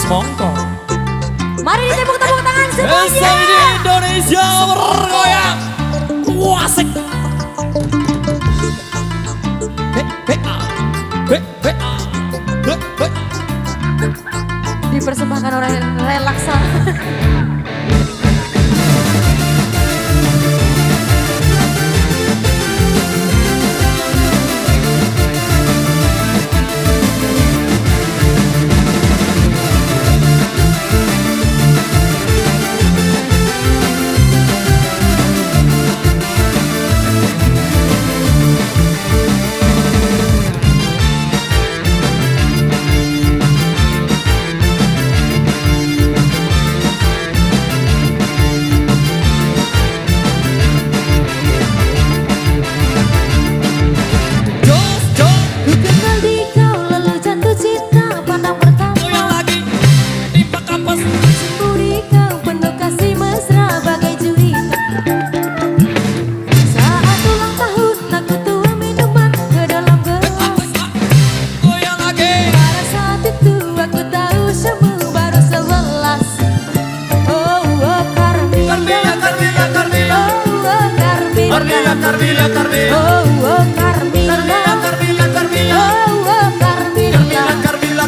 semongko. Mari ditepuk-tepuk tangan semuanya. Di Indonesia bergoyang. Wasik. Dipersembahkan oleh Relaksa.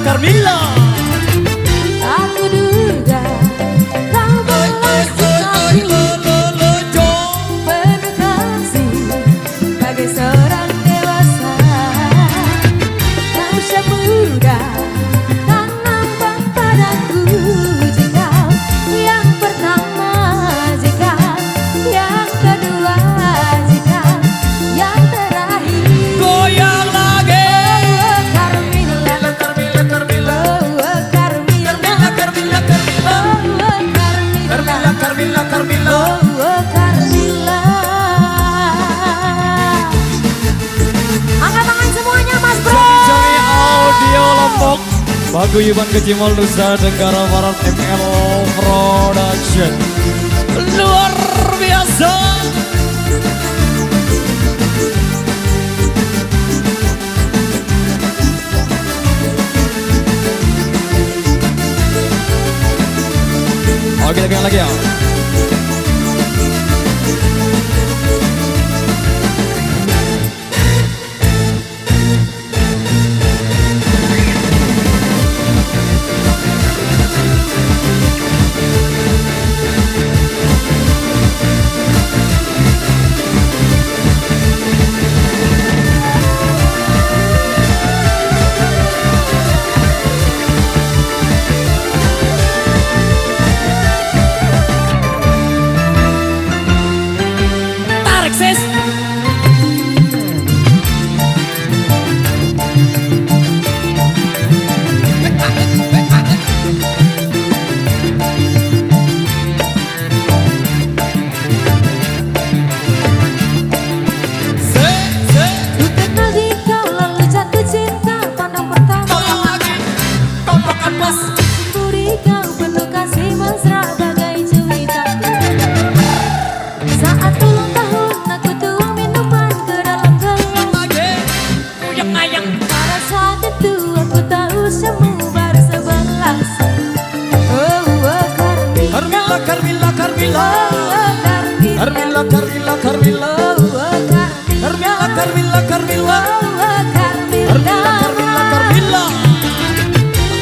Carmila. Aku duga kau balas penuh kasih bagai seorang dewasa. Kau semudah tak nampak padaku jika yang pertama, jika yang kedua, jika yang terakhir. Goyang lagi. Paguyuban Kecimol Nusa Tenggara Barat ML Production. Luar biasa. Oke, kita lagi ya.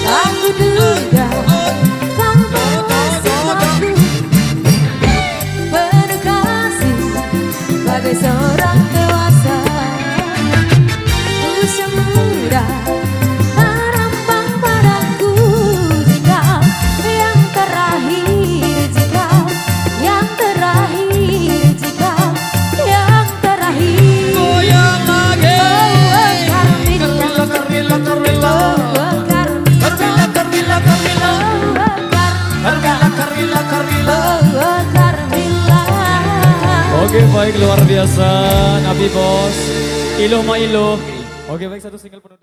Aku duga kau balas aku penuh kasih bagai seorang dewasa. Ku semudah harapan padaku jika yang terakhir, jika yang terakhir, jika yang terakhir. Goyang lagi. Oke, baik, luar biasa Nabi Bos. Ilo ma ilo. Oke, baik, satu single penutup.